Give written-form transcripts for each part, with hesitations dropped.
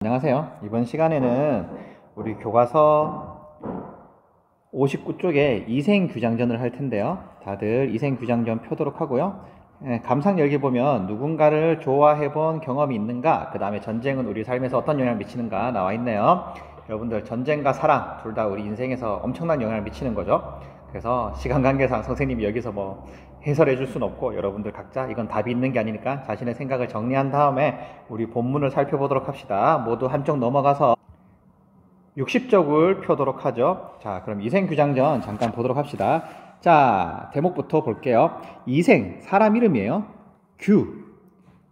안녕하세요. 이번 시간에는 우리 교과서 59쪽에 이생규장전을 할 텐데요. 다들 이생규장전 펴도록 하고요. 감상 열기 보면 누군가를 좋아해 본 경험이 있는가, 그 다음에 전쟁은 우리 삶에서 어떤 영향을 미치는가 나와 있네요. 여러분들 전쟁과 사랑 둘 다 우리 인생에서 엄청난 영향을 미치는 거죠. 그래서 시간 관계상 선생님이 여기서 뭐 해설해 줄 수는 없고, 여러분들 각자 이건 답이 있는 게 아니니까 자신의 생각을 정리한 다음에 우리 본문을 살펴보도록 합시다. 모두 한쪽 넘어가서 60쪽을 펴도록 하죠. 자, 그럼 이생규장전 잠깐 보도록 합시다. 자, 대목부터 볼게요. 이생, 사람 이름이에요.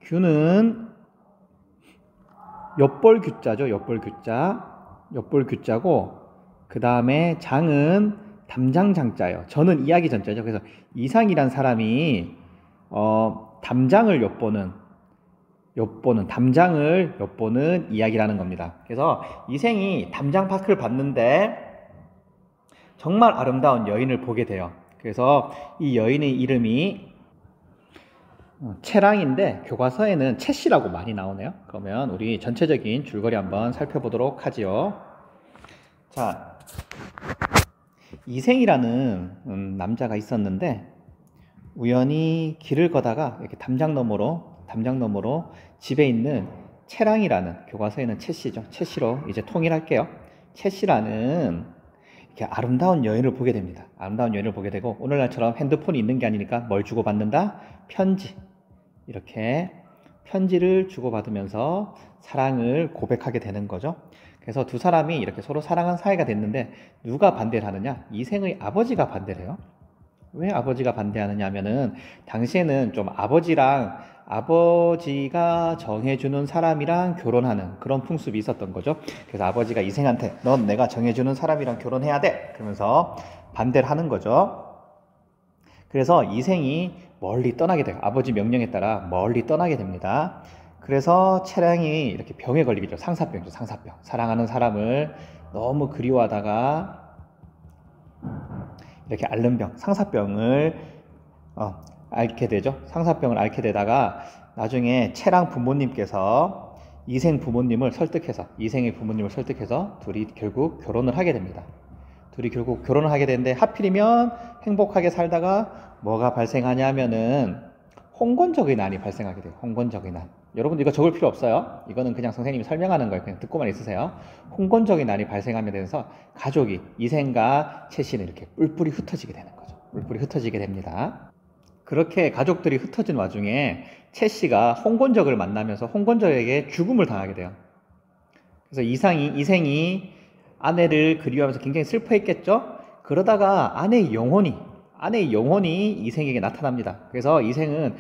규는 엿벌규자죠. 엿벌규자고, 그 다음에 장은 담장장자예요. 저는 이야기 전자죠. 그래서 이상이란 사람이 담장을 담장을 엿보는 이야기라는 겁니다. 그래서 이생이 담장 파크를 봤는데 정말 아름다운 여인을 보게 돼요. 그래서 이 여인의 이름이 채랑인데 교과서에는 채씨라고 많이 나오네요. 그러면 우리 전체적인 줄거리 한번 살펴보도록 하지요. 자, 이생이라는 남자가 있었는데 우연히 길을 걷다가 이렇게 담장 너머로 집에 있는 채랑이라는, 교과서에는 채씨죠. 채씨로 이제 통일할게요. 채씨라는 이렇게 아름다운 여인을 보게 됩니다. 아름다운 여인을 보게 되고, 오늘날처럼 핸드폰이 있는 게 아니니까 뭘 주고받는다? 편지. 이렇게 편지를 주고받으면서 사랑을 고백하게 되는 거죠. 그래서 두 사람이 이렇게 서로 사랑한 사이가 됐는데 누가 반대를 하느냐? 이생의 아버지가 반대를 해요. 왜 아버지가 반대하느냐 하면은 당시에는 좀 아버지가 정해주는 사람이랑 결혼하는 그런 풍습이 있었던 거죠. 그래서 아버지가 이생한테 넌 내가 정해주는 사람이랑 결혼해야 돼 그러면서 반대를 하는 거죠. 그래서 이생이 멀리 떠나게 돼요. 아버지 명령에 따라 멀리 떠나게 됩니다. 그래서 채랑이 이렇게 병에 걸리게 되죠. 상사병이죠. 상사병. 사랑하는 사람을 너무 그리워하다가 이렇게 앓는 병, 상사병을 앓게 되죠. 상사병을 앓게 되다가 나중에 채랑 부모님께서 이생의 부모님을 설득해서 둘이 결국 결혼을 하게 됩니다. 둘이 결국 결혼을 하게 되는데 하필이면 행복하게 살다가 뭐가 발생하냐면은 홍건적의 난이 발생하게 돼요. 홍건적의 난. 여러분 이거 적을 필요 없어요. 이거는 그냥 선생님이 설명하는 거예요. 그냥 듣고만 있으세요. 홍건적의 난이 발생하게 되면서 가족이 이생과 채씨는 이렇게 뿔뿔이 흩어지게 되는 거죠. 뿔뿔이 흩어지게 됩니다. 그렇게 가족들이 흩어진 와중에 채씨가 홍건적을 만나면서 홍건적에게 죽음을 당하게 돼요. 그래서 이생이 아내를 그리워하면서 굉장히 슬퍼했겠죠. 그러다가 아내의 영혼이 이생에게 나타납니다. 그래서 이생은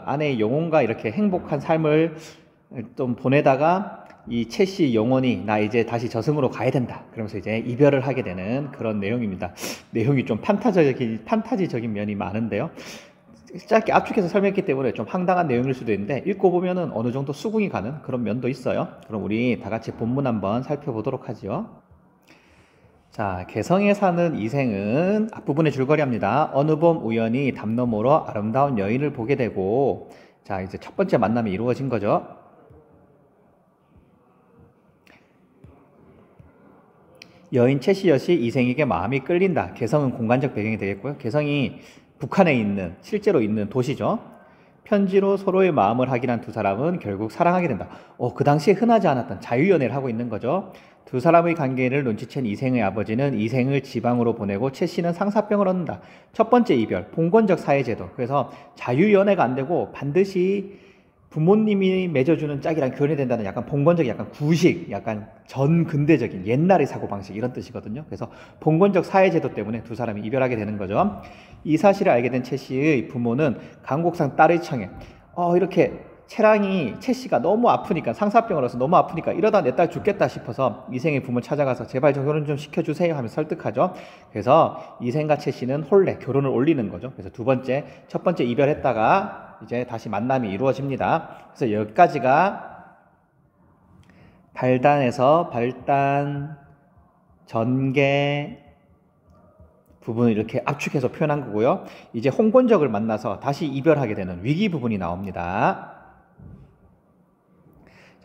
아내의 영혼과 이렇게 행복한 삶을 좀 보내다가 이 채씨 영혼이 나 이제 다시 저승으로 가야 된다 그러면서 이제 이별을 하게 되는 그런 내용입니다. 내용이 좀 판타지적인 면이 많은데요. 짧게 압축해서 설명했기 때문에 좀 황당한 내용일 수도 있는데 읽고 보면은 어느 정도 수긍이 가는 그런 면도 있어요. 그럼 우리 다 같이 본문 한번 살펴보도록 하죠. 자, 개성에 사는 이생은 앞부분의 줄거리합니다. 어느 봄 우연히 담 너머로 아름다운 여인을 보게 되고, 자, 이제 첫 번째 만남이 이루어진 거죠. 여인 채씨여시 이생에게 마음이 끌린다. 개성은 공간적 배경이 되겠고요. 개성이 북한에 실제로 있는 도시죠. 편지로 서로의 마음을 확인한 두 사람은 결국 사랑하게 된다. 그 당시에 흔하지 않았던 자유연애를 하고 있는 거죠. 두 사람의 관계를 눈치챈 이생의 아버지는 이생을 지방으로 보내고 채씨는 상사병을 얻는다. 첫 번째 이별, 봉건적 사회제도. 그래서 자유연애가 안 되고 반드시 부모님이 맺어주는 짝이랑 결혼이 된다는 약간 봉건적, 약간 구식, 약간 전근대적인 옛날의 사고방식 이런 뜻이거든요. 그래서 봉건적 사회제도 때문에 두 사람이 이별하게 되는 거죠. 이 사실을 알게 된 채씨의 부모는 강곡상 딸의 청에 이렇게 채씨가 너무 아프니까, 상사병을 얻어서 너무 아프니까 이러다 내 딸 죽겠다 싶어서 이생의 부모 찾아가서 제발 저 결혼 좀 시켜주세요 하면서 설득하죠. 그래서 이생과 채씨는 혼례 결혼을 올리는 거죠. 그래서 첫 번째 이별했다가 이제 다시 만남이 이루어집니다. 그래서 여기까지가 발단, 전개 부분을 이렇게 압축해서 표현한 거고요. 이제 홍건적을 만나서 다시 이별하게 되는 위기 부분이 나옵니다.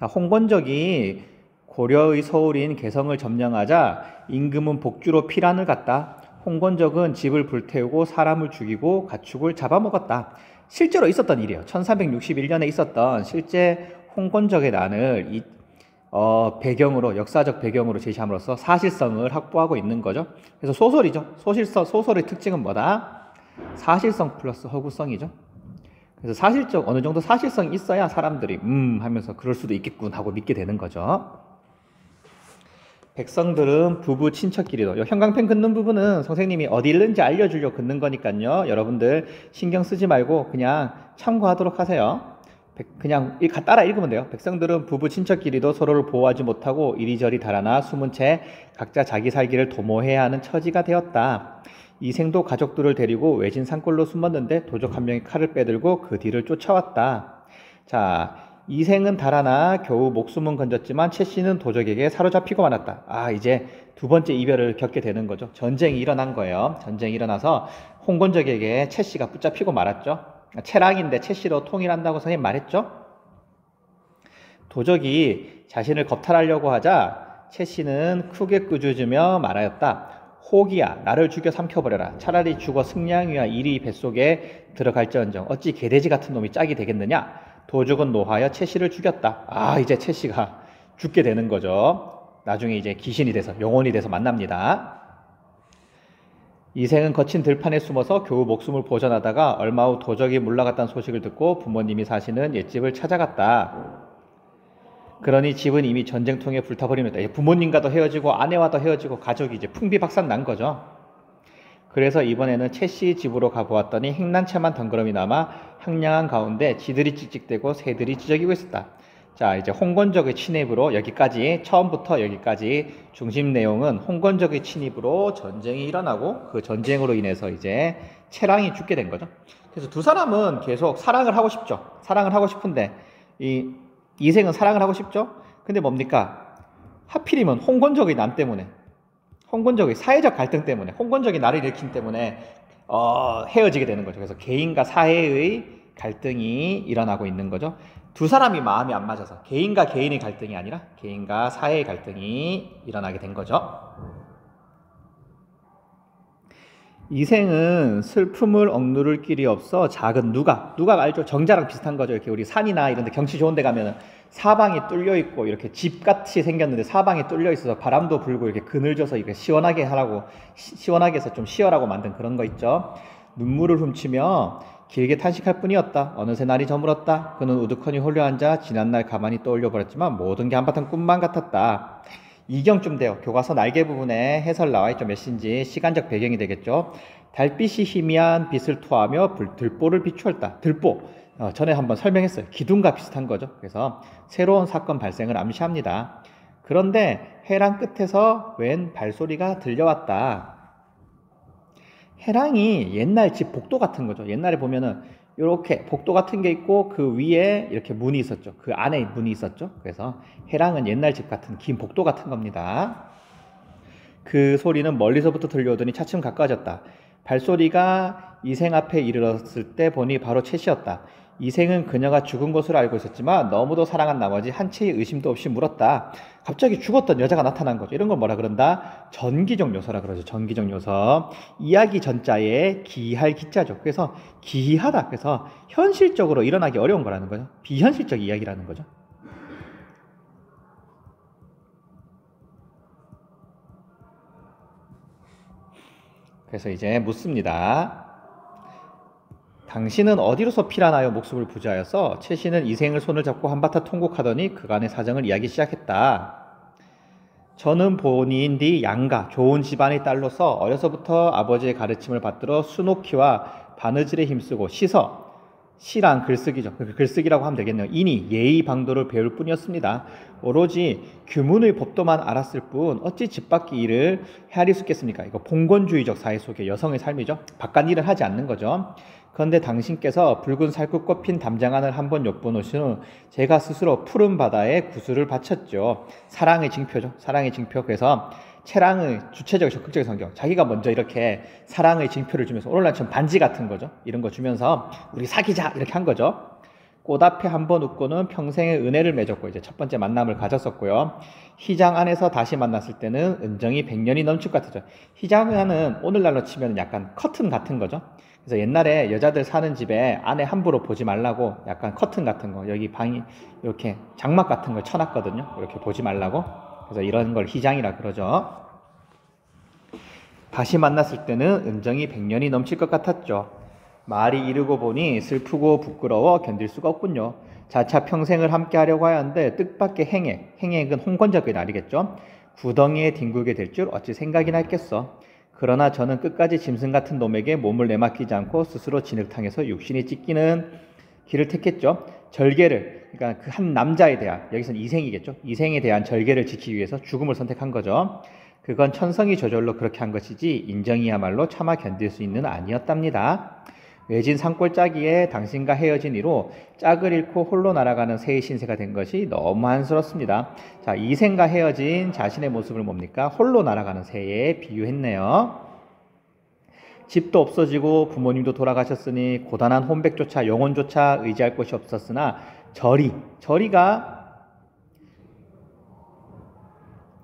자, 홍건적이 고려의 서울인 개성을 점령하자 임금은 복주로 피란을 갔다. 홍건적은 집을 불태우고 사람을 죽이고 가축을 잡아먹었다. 실제로 있었던 일이에요. 1361년에 있었던 실제 홍건적의 난을 배경으로, 역사적 배경으로 제시함으로써 사실성을 확보하고 있는 거죠. 그래서 소설이죠. 소설의 특징은 뭐다? 사실성 플러스 허구성이죠. 그래서 사실적, 어느 정도 사실성이 있어야 사람들이 하면서 그럴 수도 있겠군 하고 믿게 되는 거죠. 백성들은 부부 친척끼리도, 요 형광펜 긋는 부분은 선생님이 어디 있는지 알려주려고 긋는 거니까요. 여러분들 신경 쓰지 말고 그냥 참고하도록 하세요. 그냥 따라 읽으면 돼요. 백성들은 부부 친척끼리도 서로를 보호하지 못하고 이리저리 달아나 숨은 채 각자 자기 살기를 도모해야 하는 처지가 되었다. 이생도 가족들을 데리고 외진 산골로 숨었는데 도적 한 명이 칼을 빼들고 그 뒤를 쫓아왔다. 자, 이생은 달아나 겨우 목숨은 건졌지만 최씨는 도적에게 사로잡히고 말았다. 이제 두 번째 이별을 겪게 되는 거죠. 전쟁이 일어난 거예요. 전쟁이 일어나서 홍건적에게 최씨가 붙잡히고 말았죠. 채랑인데 최씨로 통일한다고 선생님 말했죠. 도적이 자신을 겁탈하려고 하자 최씨는 크게 꾸짖으며 말하였다. 호기야, 나를 죽여 삼켜버려라. 차라리 죽어 승량이와 이리 뱃속에 들어갈지언정 어찌 개돼지 같은 놈이 짝이 되겠느냐. 도적은 노하여 최씨를 죽였다. 이제 최씨가 죽게 되는 거죠. 나중에 이제 귀신이 돼서, 영혼이 돼서 만납니다. 이생은 거친 들판에 숨어서 겨우 목숨을 보전하다가 얼마 후 도적이 물러갔다는 소식을 듣고 부모님이 사시는 옛집을 찾아갔다. 그러니 집은 이미 전쟁통에 불타버리면다. 부모님과도 헤어지고 아내와도 헤어지고 가족이 이제 풍비박산 난 거죠. 그래서 이번에는 최씨 집으로 가보았더니 행란채만 덩그러니 남아 향량한 가운데 쥐들이 찍찍대고 새들이 찢어지고 있었다. 자, 이제 홍건적의 침입으로 여기까지, 처음부터 여기까지 중심 내용은 홍건적의 침입으로 전쟁이 일어나고 그 전쟁으로 인해서 이제 채랑이 죽게 된 거죠. 그래서 두 사람은 계속 사랑을 하고 싶죠. 사랑을 하고 싶은데 이생은 사랑을 하고 싶죠. 근데 뭡니까? 하필이면 홍건적의 남 때문에, 홍건적의 사회적 갈등 때문에, 홍건적이 나를 일으킨 때문에 헤어지게 되는 거죠. 그래서 개인과 사회의 갈등이 일어나고 있는 거죠. 두 사람이 마음이 안 맞아서 개인과 개인의 갈등이 아니라 개인과 사회의 갈등이 일어나게 된 거죠. 이생은 슬픔을 억누를 길이 없어 작은 누각 알죠? 정자랑 비슷한 거죠. 이렇게 우리 산이나 이런 데 경치 좋은 데 가면 사방이 뚫려 있고 이렇게 집같이 생겼는데 사방이 뚫려 있어서 바람도 불고 이렇게 그늘져서 이렇게 시원하게 하라고, 시원하게 해서 좀 쉬어라고 만든 그런 거 있죠. 눈물을 훔치며 길게 탄식할 뿐이었다. 어느새 날이 저물었다. 그는 우두커니 홀려 앉아 지난날 가만히 떠올려 버렸지만 모든 게 한바탕 꿈만 같았다. 이경쯤 돼요. 교과서 날개 부분에 해설 나와 있죠. 몇 시인지 시간적 배경이 되겠죠. 달빛이 희미한 빛을 토하며 들보를 비추었다. 들보, 전에 한번 설명했어요. 기둥과 비슷한 거죠. 그래서 새로운 사건 발생을 암시합니다. 그런데 해랑 끝에서 웬 발소리가 들려왔다. 해랑이 옛날 집 복도 같은 거죠. 옛날에 보면은 이렇게 복도 같은 게 있고 그 위에 이렇게 문이 있었죠. 그 안에 문이 있었죠. 그래서 해랑은 옛날 집 같은 긴 복도 같은 겁니다. 그 소리는 멀리서부터 들려오더니 차츰 가까워졌다. 발소리가 이생 앞에 이르렀을 때 보니 바로 채씨였다. 이생은 그녀가 죽은 것으로 알고 있었지만 너무도 사랑한 나머지 한 채의 의심도 없이 물었다. 갑자기 죽었던 여자가 나타난 거죠. 이런 걸 뭐라 그런다? 전기적 요소라 그러죠. 전기적 요소. 이야기 전자에 기할 기자죠. 그래서 기이하다. 그래서 현실적으로 일어나기 어려운 거라는 거죠. 비현실적 이야기라는 거죠. 그래서 이제 묻습니다. 당신은 어디로서 피란하여 목숨을 부지하여서 최씨는 이생을 손을 잡고 한바탕 통곡하더니 그간의 사정을 이야기 시작했다. 저는 본인이 양가 좋은 집안의 딸로서 어려서부터 아버지의 가르침을 받들어 수놓기와 바느질에 힘쓰고 시랑 글쓰기죠. 글쓰기라고 하면 되겠네요. 이니 예의 방도를 배울 뿐이었습니다. 오로지 규문의 법도만 알았을 뿐 어찌 집 밖의 일을 헤아릴 수 있겠습니까? 이거 봉건주의적 사회 속의 여성의 삶이죠. 바깥 일을 하지 않는 거죠. 그런데 당신께서 붉은 살갗 핀 담장안을 한번 엿보신 후 제가 스스로 푸른 바다에 구슬을 바쳤죠. 사랑의 징표죠. 사랑의 징표. 그래서 채랑의 주체적 적극적인 성격. 자기가 먼저 이렇게 사랑의 징표를 주면서 오늘날처럼 반지 같은 거죠. 이런 거 주면서 우리 사귀자 이렇게 한 거죠. 꽃 앞에 한 번 웃고는 평생의 은혜를 맺었고 이제 첫 번째 만남을 가졌었고요. 희장 안에서 다시 만났을 때는 은정이 100년이 넘칠 것 같았죠. 희장은 오늘날로 치면 약간 커튼 같은 거죠. 그래서 옛날에 여자들 사는 집에 안에 함부로 보지 말라고 약간 커튼 같은 거, 여기 방이 이렇게 장막 같은 걸 쳐놨거든요. 이렇게 보지 말라고. 그래서 이런 걸 희장이라 그러죠. 다시 만났을 때는 은정이 100년이 넘칠 것 같았죠. 말이 이르고 보니 슬프고 부끄러워 견딜 수가 없군요. 자차 평생을 함께 하려고 하였는데 뜻밖의 행액은 홍건적의 날이겠죠. 구덩이에 뒹굴게 될 줄 어찌 생각이나 했겠어. 그러나 저는 끝까지 짐승 같은 놈에게 몸을 내맡기지 않고 스스로 진흙탕에서 육신이 찢기는 길을 택했죠. 절개를, 그러니까 그 한 남자에 대한, 여기서는 이생이겠죠. 이생에 대한 절개를 지키기 위해서 죽음을 선택한 거죠. 그건 천성이 저절로 그렇게 한 것이지 인정이야말로 참아 견딜 수 있는 아니었답니다. 외진 산골짜기에 당신과 헤어진 이로 짝을 잃고 홀로 날아가는 새의 신세가 된 것이 너무 안쓰럽습니다. 자, 이생과 헤어진 자신의 모습을 뭡니까? 홀로 날아가는 새에 비유했네요. 집도 없어지고 부모님도 돌아가셨으니 고단한 혼백조차 영혼조차 의지할 곳이 없었으나 저리가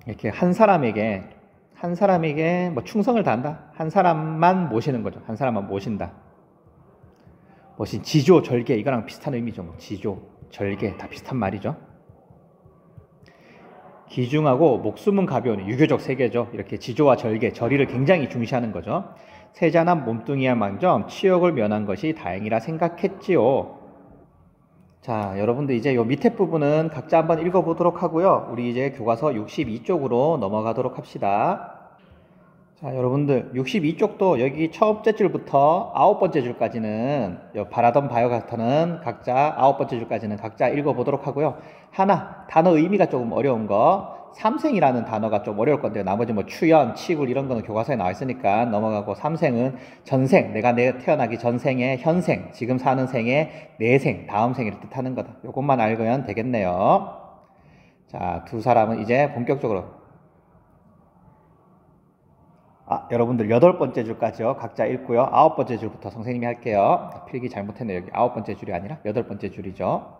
이렇게 한 사람에게 뭐 충성을 다한다. 한 사람만 모시는 거죠. 한 사람만 모신다. 모신 지조, 절개 이거랑 비슷한 의미죠. 뭐 지조, 절개 다 비슷한 말이죠. 기중하고 목숨은 가벼운 유교적 세계죠. 이렇게 지조와 절개, 절의를 굉장히 중시하는 거죠. 세잔한 몸뚱이야 망정 치욕을 면한 것이 다행이라 생각했지요. 자, 여러분들 이제 요 밑에 부분은 각자 한번 읽어보도록 하고요. 우리 이제 교과서 62쪽으로 넘어가도록 합시다. 자, 여러분들 62쪽도 여기 첫째 줄부터 9번째 줄까지는 바라던 바요 같아는 각자 9번째 줄까지는 각자 읽어보도록 하고요. 하나, 단어 의미가 조금 어려운 거 삼생이라는 단어가 좀 어려울 건데요. 나머지 뭐 추연, 치굴 이런 거는 교과서에 나와 있으니까 넘어가고 삼생은 전생, 내가 태어나기 전생의 현생, 지금 사는 생의 내생, 다음 생을 뜻하는 거다. 요것만 알면 되겠네요. 자, 두 사람은 이제 본격적으로 여러분들 8번째 줄까지요. 각자 읽고요. 9번째 줄부터 선생님이 할게요. 필기 잘못했네요. 여기 9번째 줄이 아니라 8번째 줄이죠.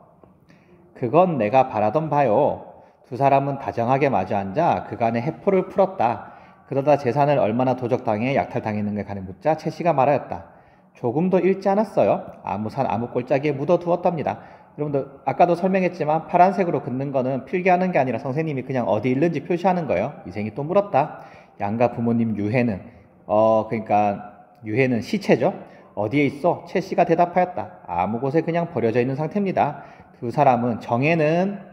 그건 내가 바라던 바요. 두 사람은 다정하게 마주 앉아 그간의 해포를 풀었다. 그러다 재산을 얼마나 도적당해 약탈당했는가 간에 묻자 채씨가 말하였다. 조금도 잃지 않았어요. 아무 산 아무 골짜기에 묻어두었답니다. 여러분들 아까도 설명했지만 파란색으로 긋는 거는 필기하는 게 아니라 선생님이 그냥 어디 있는지 표시하는 거예요. 이생이 또 물었다. 양가 부모님 유해는 그러니까 유해는 시체죠. 어디에 있어? 채씨가 대답하였다. 아무 곳에 그냥 버려져 있는 상태입니다. 두 사람은 정에는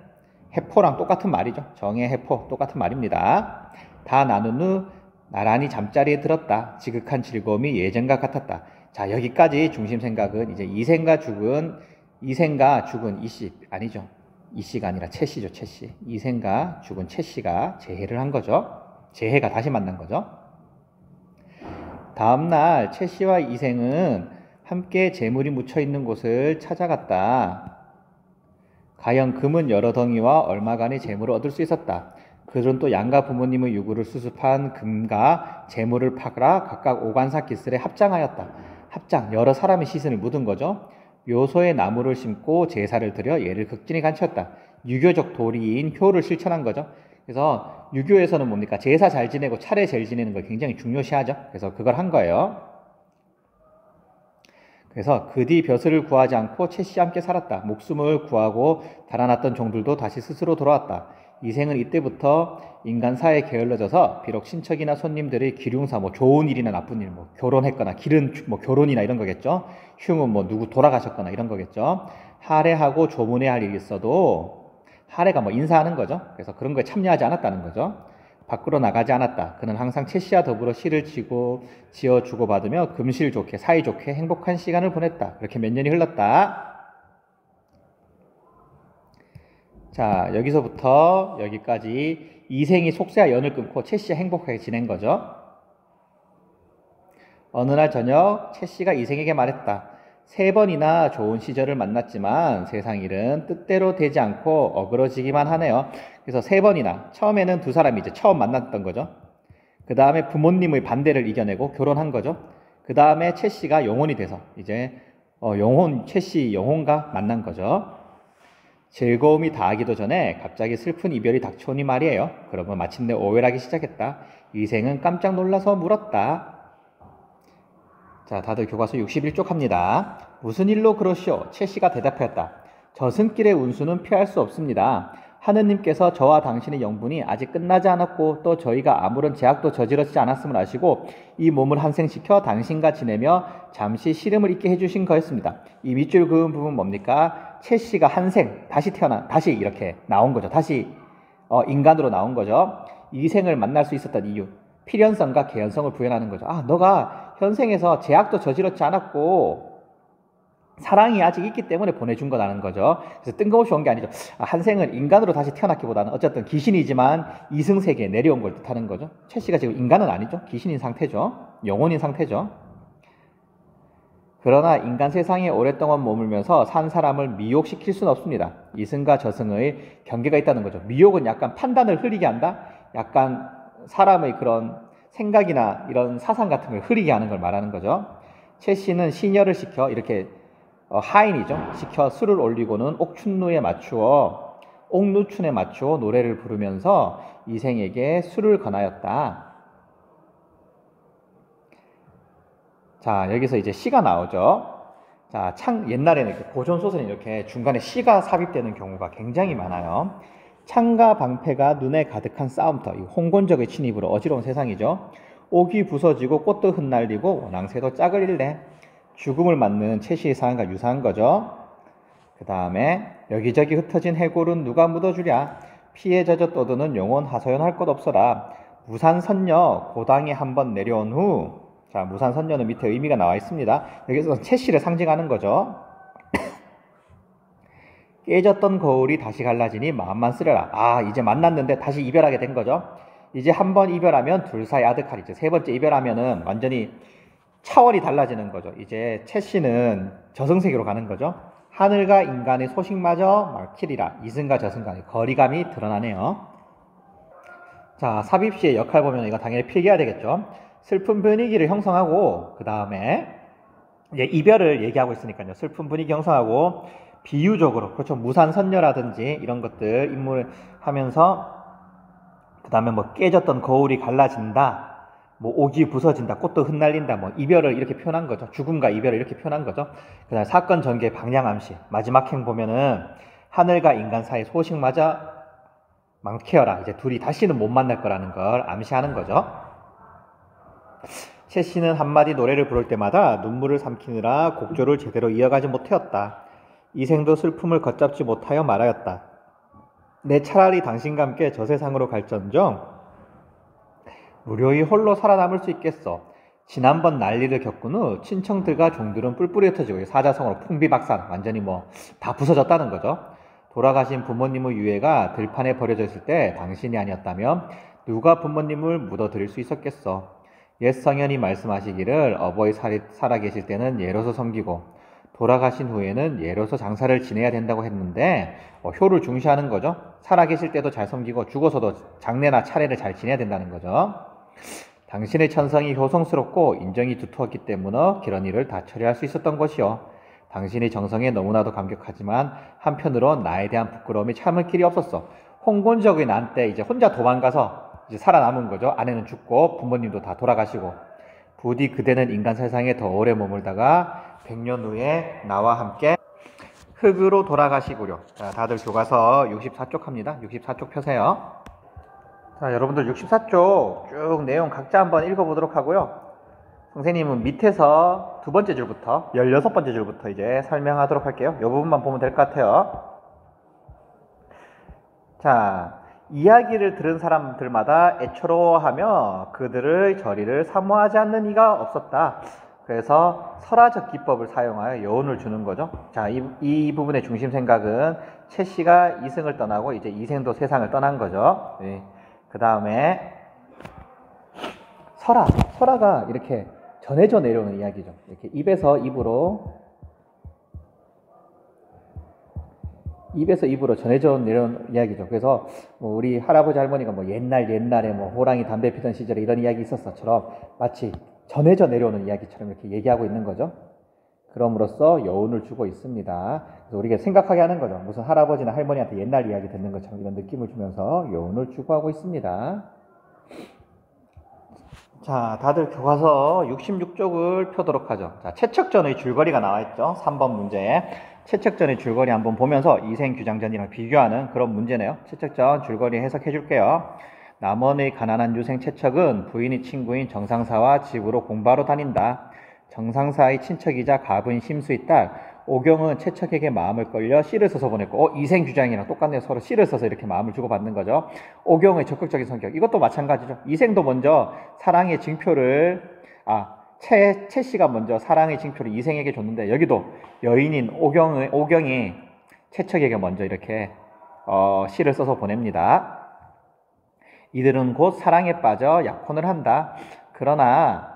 해포랑 똑같은 말이죠. 정의 해포 똑같은 말입니다. 다 나눈 후 나란히 잠자리에 들었다. 지극한 즐거움이 예전과 같았다. 자, 여기까지 중심 생각은 이제 이생과 죽은 이씨 아니죠. 이씨가 아니라 채씨죠. 채씨. 이생과 죽은 채씨가 재해를 한 거죠. 재해가 다시 만난 거죠. 다음날 채씨와 이생은 함께 재물이 묻혀있는 곳을 찾아갔다. 과연 금은 여러 덩이와 얼마간의 재물을 얻을 수 있었다. 그들은 또 양가 부모님의 유구를 수습한 금과 재물을 팔아 각각 오간사 기슬에 합장하였다. 합장, 여러 사람의 시선을 묻은 거죠. 묘소에 나무를 심고 제사를 드려 예를 극진히 간치었다. 유교적 도리인 효를 실천한 거죠. 그래서 유교에서는 뭡니까? 제사 잘 지내고 차례 잘 지내는 걸 굉장히 중요시하죠. 그래서 그걸 한 거예요. 그래서 그 뒤 벼슬을 구하지 않고 채씨와 함께 살았다. 목숨을 구하고 달아났던 종들도 다시 스스로 돌아왔다. 이생은 이때부터 인간사에 게을러져서 비록 친척이나 손님들의 기륭사, 뭐 좋은 일이나 나쁜 일, 뭐 결혼했거나 길은 뭐 결혼이나 이런 거겠죠. 흉은 뭐 누구 돌아가셨거나 이런 거겠죠. 할애하고 조문해야 할 일이 있어도 할애가 뭐 인사하는 거죠. 그래서 그런 거에 참여하지 않았다는 거죠. 밖으로 나가지 않았다. 그는 항상 채씨와 더불어 시를 지어 주고받으며 금실 좋게 사이좋게 행복한 시간을 보냈다. 그렇게 몇 년이 흘렀다. 자, 여기서부터 여기까지 이생이 속세와 연을 끊고 채씨와 행복하게 지낸 거죠. 어느 날 저녁 채씨가 이생에게 말했다. 3번이나 좋은 시절을 만났지만 세상 일은 뜻대로 되지 않고 어그러지기만 하네요. 그래서 3번이나 처음에는 두 사람이 이제 처음 만났던 거죠. 그 다음에 부모님의 반대를 이겨내고 결혼한 거죠. 그 다음에 채씨가 영혼이 돼서 이제 채씨 영혼과 만난 거죠. 즐거움이 다하기도 전에 갑자기 슬픈 이별이 닥쳐오니 말이에요. 그러면 마침내 오열하기 시작했다. 이생은 깜짝 놀라서 물었다. 자, 다들 교과서 61쪽 합니다. 무슨 일로 그러시오? 채씨가 대답하였다. 저승길의 운수는 피할 수 없습니다. 하느님께서 저와 당신의 영분이 아직 끝나지 않았고 또 저희가 아무런 제약도 저지르지 않았음을 아시고 이 몸을 환생시켜 당신과 지내며 잠시 시름을 잊게 해주신 거였습니다. 이 밑줄 그은 부분 뭡니까? 채씨가 다시 이렇게 나온 거죠. 다시 인간으로 나온 거죠. 이생을 만날 수 있었던 이유, 필연성과 개연성을 부여하는 거죠. 너가 현생에서 제약도 저지르지 않았고 사랑이 아직 있기 때문에 보내준 거라는 거죠. 그래서 뜬금없이 온 게 아니죠. 한생은 인간으로 다시 태어났기보다는 어쨌든 귀신이지만 이승세계에 내려온 걸 뜻하는 거죠. 채씨가 지금 인간은 아니죠. 귀신인 상태죠. 영혼인 상태죠. 그러나 인간 세상에 오랫동안 머물면서 산 사람을 미혹시킬 수는 없습니다. 이승과 저승의 경계가 있다는 거죠. 미혹은 약간 판단을 흐리게 한다? 약간 사람의 그런 생각이나 이런 사상 같은 걸 흐리게 하는 걸 말하는 거죠. 채씨는 시녀를 시켜 이렇게 하인이죠. 시켜 술을 올리고는 옥춘누에 맞추어 옥누춘에 맞추어 노래를 부르면서 이생에게 술을 권하였다. 자, 여기서 이제 시가 나오죠. 자, 옛날에는 고전 소설에 이렇게 중간에 시가 삽입되는 경우가 굉장히 많아요. 창과 방패가 눈에 가득한 싸움터, 홍건적의 침입으로 어지러운 세상이죠. 옥이 부서지고 꽃도 흩날리고 원앙새도 짝을 잃네. 죽음을 맞는 채씨의 상황과 유사한 거죠. 그 다음에 여기저기 흩어진 해골은 누가 묻어주랴. 피에 젖어 떠드는 영혼 하소연할 것 없어라. 무산선녀 고당에 한번 내려온 후, 자, 무산선녀는 밑에 의미가 나와 있습니다. 여기서 채씨를 상징하는 거죠. 깨졌던 거울이 다시 갈라지니 마음만 쓰려라. 이제 만났는데 다시 이별하게 된 거죠. 이제 한번 이별하면 둘 사이 아득하리죠. 세 번째 이별하면은 완전히 차원이 달라지는 거죠. 이제 채씨는 저승세계로 가는 거죠. 하늘과 인간의 소식마저 막히리라. 이승과 저승 간의 거리감이 드러나네요. 자, 삽입시의 역할 보면 이거 당연히 필기해야 되겠죠. 슬픈 분위기를 형성하고 그 다음에 이제 이별을 얘기하고 있으니까요. 슬픈 분위기 형성하고 비유적으로, 그렇죠. 무산선녀라든지 이런 것들 인물을 하면서 그 다음에 뭐 깨졌던 거울이 갈라진다, 뭐 옥이 부서진다, 꽃도 흩날린다, 뭐 이별을 이렇게 표현한 거죠. 죽음과 이별을 이렇게 표현한 거죠. 그 다음에 사건 전개 방향암시, 마지막 행 보면은 하늘과 인간 사이 소식마저 망케어라. 이제 둘이 다시는 못 만날 거라는 걸 암시하는 거죠. 채씨는 한마디 노래를 부를 때마다 눈물을 삼키느라 곡조를 제대로 이어가지 못하였다. 이생도 슬픔을 걷잡지 못하여 말하였다. 내 차라리 당신과 함께 저 세상으로 갈전정 무료히 홀로 살아남을 수 있겠어. 지난번 난리를 겪은 후 친척들과 종들은 뿔뿔이 흩어지고 사자성어로 풍비박산, 완전히 뭐 다 부서졌다는 거죠. 돌아가신 부모님의 유해가 들판에 버려져 있을 때 당신이 아니었다면 누가 부모님을 묻어드릴 수 있었겠어. 옛 성현이 말씀하시기를 어버이 살아계실 때는 예로서 섬기고 돌아가신 후에는 예로서 장사를 지내야 된다고 했는데 효를 중시하는 거죠. 살아계실 때도 잘 섬기고 죽어서도 장례나 차례를 잘 지내야 된다는 거죠. 당신의 천성이 효성스럽고 인정이 두터웠기 때문에 그런 일을 다 처리할 수 있었던 것이요. 당신의 정성에 너무나도 감격하지만 한편으론 나에 대한 부끄러움이 참을 길이 없었어. 홍곤적인 난 때 이제 혼자 도망가서 이제 살아남은 거죠. 아내는 죽고 부모님도 다 돌아가시고 부디 그대는 인간 세상에 더 오래 머물다가 100년 후에 나와 함께 흙으로 돌아가시구려. 자, 다들 교과서 64쪽 합니다. 64쪽 펴세요. 자, 여러분들 64쪽 쭉 내용 각자 한번 읽어보도록 하고요. 선생님은 밑에서 두 번째 줄부터 16번째 줄부터 이제 설명하도록 할게요. 이 부분만 보면 될 것 같아요. 자, 이야기를 들은 사람들마다 애처로워하며 그들의 저리를 사모하지 않는 이가 없었다. 그래서 설화적 기법을 사용하여 여운을 주는 거죠. 자, 이 부분의 중심 생각은 채씨가 이승을 떠나고 이제 이생도 세상을 떠난 거죠. 네. 그 다음에 설화가 이렇게 전해져 내려오는 이야기죠. 이렇게 입에서 입으로 전해져 내려오는 이야기죠. 그래서 뭐 우리 할아버지 할머니가 뭐 옛날에 뭐 호랑이 담배 피던 시절에 이런 이야기 있었어처럼 마치 전해져 내려오는 이야기처럼 이렇게 얘기하고 있는 거죠. 그럼으로써 여운을 주고 있습니다. 그래서 우리가 생각하게 하는 거죠. 무슨 할아버지나 할머니한테 옛날 이야기 듣는 것처럼 이런 느낌을 주면서 여운을 주고 하고 있습니다. 자, 다들 교과서 66쪽을 펴도록 하죠. 자, 채척전의 줄거리가 나와 있죠. 3번 문제에. 채척전의 줄거리 한번 보면서 이생규장전이랑 비교하는 그런 문제네요. 채척전 줄거리 해석해 줄게요. 남원의 가난한 유생 채척은 부인이 친구인 정상사와 집으로 공부하러 다닌다. 정상사의 친척이자 갑은 심수의 딸 오경은 채척에게 마음을 끌려 시를 써서 보냈고 이생규장이랑 똑같네요. 서로 시를 써서 이렇게 마음을 주고받는 거죠. 오경의 적극적인 성격 이것도 마찬가지죠. 이생도 먼저 사랑의 징표를 채 씨가 먼저 사랑의 징표를 이생에게 줬는데 여기도 여인인 오경이 채척에게 먼저 이렇게 시를 써서 보냅니다. 이들은 곧 사랑에 빠져 약혼을 한다. 그러나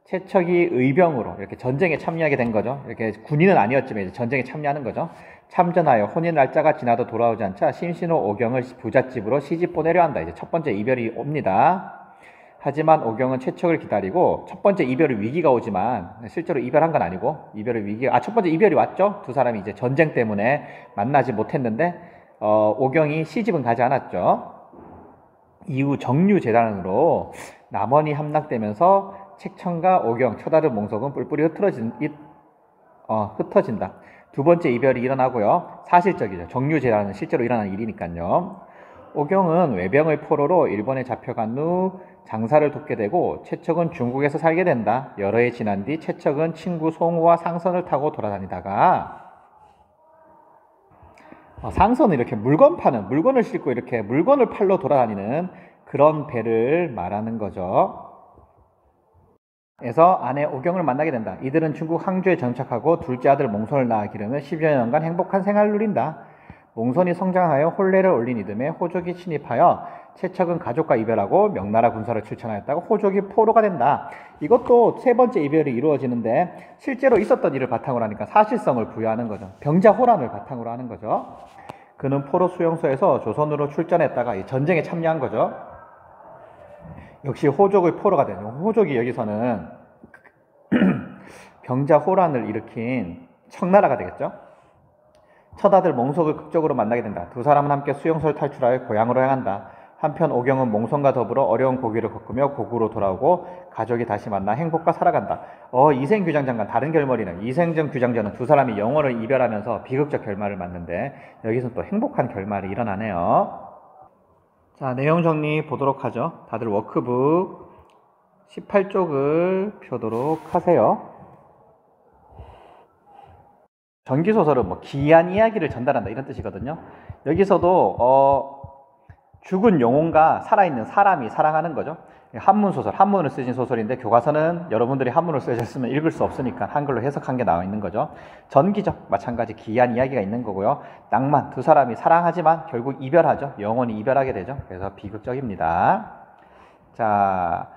채척이 의병으로 이렇게 전쟁에 참여하게 된 거죠. 이렇게 군인은 아니었지만 이제 전쟁에 참여하는 거죠. 참전하여 혼인 날짜가 지나도 돌아오지 않자 심신호 오경을 부잣집으로 시집 보내려 한다. 이제 첫 번째 이별이 옵니다. 하지만 오경은 채척을 기다리고 첫 번째 이별의 위기가 오지만 실제로 이별한 건 아니고 이별의 위기가 첫 번째 이별이 왔죠. 두 사람이 이제 전쟁 때문에 만나지 못했는데 오경이 시집은 가지 않았죠. 이후 정류재단으로 남원이 함락되면서 책청과 오경, 처다른 몽석은 뿔뿔이 흩어진다. 두 번째 이별이 일어나고요. 사실적이죠. 정류재단은 실제로 일어난 일이니까요. 오경은 외병의 포로로 일본에 잡혀간 후 장사를 돕게 되고 채척은 중국에서 살게 된다. 여러 해 지난 뒤 채척은 친구 송우와 상선을 타고 돌아다니다가 상선은 이렇게 물건을 싣고 이렇게 물건을 팔러 돌아다니는 그런 배를 말하는 거죠. 그래서 아내 오경을 만나게 된다. 이들은 중국 항주에 정착하고 둘째 아들 몽손을 낳아 기르며 10여 년간 행복한 생활을 누린다. 몽손이 성장하여 혼례를 올린 이듬해 호족이 침입하여 채척은 가족과 이별하고 명나라 군사를 출천하였다고 호족이 포로가 된다. 이것도 세 번째 이별이 이루어지는데 실제로 있었던 일을 바탕으로 하니까 사실성을 부여하는 거죠. 병자호란을 바탕으로 하는 거죠. 그는 포로 수용소에서 조선으로 출전했다가 전쟁에 참여한 거죠. 역시 호족의 포로가 되죠. 호족이 여기서는 병자호란을 일으킨 청나라가 되겠죠. 처다들 몽석을 극적으로 만나게 된다. 두 사람은 함께 수용소를 탈출하여 고향으로 향한다. 한편 오경은 몽손과 더불어 어려운 고비를 겪으며 고국으로 돌아오고 가족이 다시 만나 행복과 살아간다. 이생규장전과 다른 결말이네. 이생전 규장전은 두 사람이 영원을 이별하면서 비극적 결말을 맞는데 여기서 또 행복한 결말이 일어나네요. 자, 내용 정리 보도록 하죠. 다들 워크북 18쪽을 펴도록 하세요. 전기소설은 기이한 이야기를 전달한다 이런 뜻이거든요. 여기서도 죽은 영혼과 살아있는 사람이 사랑하는 거죠. 한문소설, 한문을 쓰신 소설인데 교과서는 여러분들이 한문을 쓰셨으면 읽을 수 없으니까 한글로 해석한 게 나와 있는 거죠. 전기적, 마찬가지 기이한 이야기가 있는 거고요. 낭만, 두 사람이 사랑하지만 결국 이별하죠. 영원히 이별하게 되죠. 그래서 비극적입니다. 자,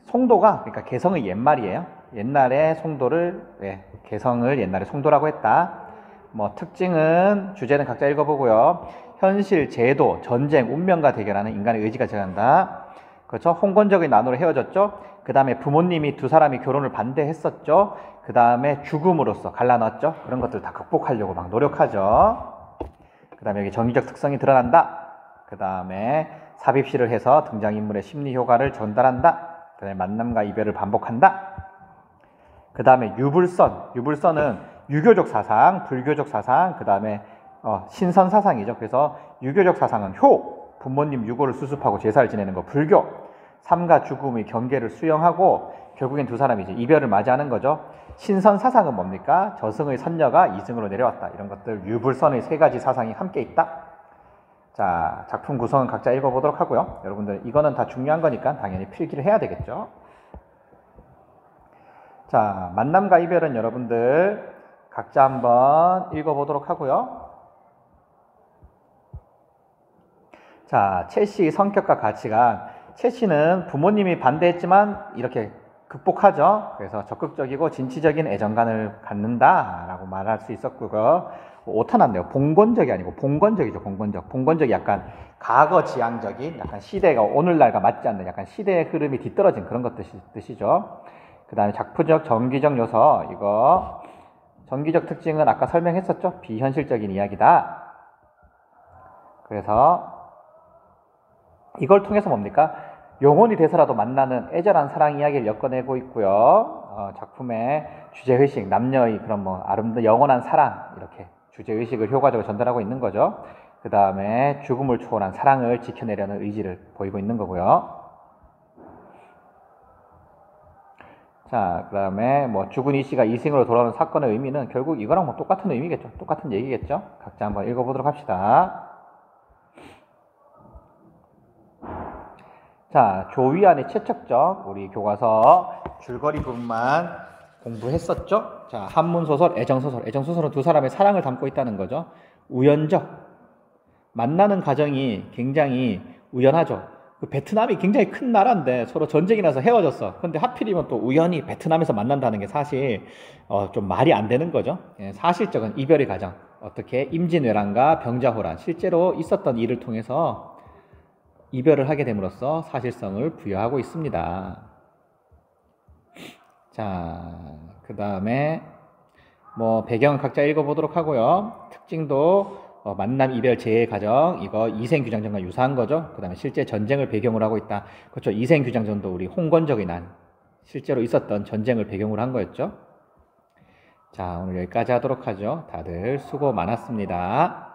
송도가 그러니까 개성의 옛말이에요. 옛날에 송도를 개성을 옛날에 송도라고 했다. 특징은 주제는 각자 읽어보고요. 현실, 제도, 전쟁, 운명과 대결하는 인간의 의지가 제한다. 그렇죠? 홍건적의 난으로 헤어졌죠. 그 다음에 부모님이 두 사람이 결혼을 반대했었죠. 그 다음에 죽음으로써 갈라놨죠. 그런 것들 다 극복하려고 막 노력하죠. 그 다음에 여기 정의적 특성이 드러난다. 그 다음에 삽입시를 해서 등장인물의 심리 효과를 전달한다. 그 다음에 만남과 이별을 반복한다. 그 다음에 유불선은 유교적 사상, 불교적 사상, 그 다음에 신선 사상이죠. 그래서 유교적 사상은 부모님 유고를 수습하고 제사를 지내는 거, 불교, 삶과 죽음의 경계를 수용하고 결국엔 두 사람이 이제 이별을 맞이하는 거죠. 신선 사상은 뭡니까? 저승의 선녀가 이승으로 내려왔다. 이런 것들 유불선의 세 가지 사상이 함께 있다. 자, 작품 구성은 각자 읽어보도록 하고요. 여러분들 이거는 다 중요한 거니까 당연히 필기를 해야 되겠죠. 자, 만남과 이별은 여러분들 각자 한번 읽어보도록 하고요. 자, 채 씨의 성격과 가치관. 채 씨는 부모님이 반대했지만 이렇게 극복하죠. 그래서 적극적이고 진취적인 애정관을 갖는다라고 말할 수 있었고요. 오타 났네요. 봉건적이 아니고 봉건적이죠. 봉건적이 약간 과거지향적인, 약간 시대가 오늘날과 맞지 않는 약간 시대의 흐름이 뒤떨어진 그런 것 뜻이죠. 그 다음에 작품적, 정기적 요소, 이거 정기적 특징은 아까 설명했었죠. 비현실적인 이야기다. 그래서 이걸 통해서 뭡니까? 영혼이 돼서라도 만나는 애절한 사랑 이야기를 엮어내고 있고요. 작품의 주제의식, 남녀의 그런 아름다운 영원한 사랑, 이렇게 주제의식을 효과적으로 전달하고 있는 거죠. 그 다음에 죽음을 초월한 사랑을 지켜내려는 의지를 보이고 있는 거고요. 자, 그 다음에 죽은 이씨가 이승으로 돌아오는 사건의 의미는 결국 이거랑 똑같은 의미겠죠. 똑같은 얘기겠죠. 각자 한번 읽어보도록 합시다. 자, 조위안의 최척적, 우리 교과서 줄거리 부분만 공부했었죠. 자, 한문소설, 애정소설. 애정소설은 두 사람의 사랑을 담고 있다는 거죠. 우연적. 만나는 과정이 굉장히 우연하죠. 그 베트남이 굉장히 큰 나라인데 서로 전쟁이 나서 헤어졌어. 근데 하필이면 또 우연히 베트남에서 만난다는 게 사실 좀 말이 안 되는 거죠. 예, 사실적인 이별의 과정. 어떻게 임진왜란과 병자호란, 실제로 있었던 일을 통해서 이별을 하게 됨으로써 사실성을 부여하고 있습니다. 자, 그 다음에 배경은 각자 읽어보도록 하고요. 특징도 만남, 이별, 재해 과정, 이거 이생규장전과 유사한 거죠. 그 다음에 실제 전쟁을 배경으로 하고 있다. 그렇죠. 이생규장전도 우리 홍건적의 난, 실제로 있었던 전쟁을 배경으로 한 거였죠. 자, 오늘 여기까지 하도록 하죠. 다들 수고 많았습니다.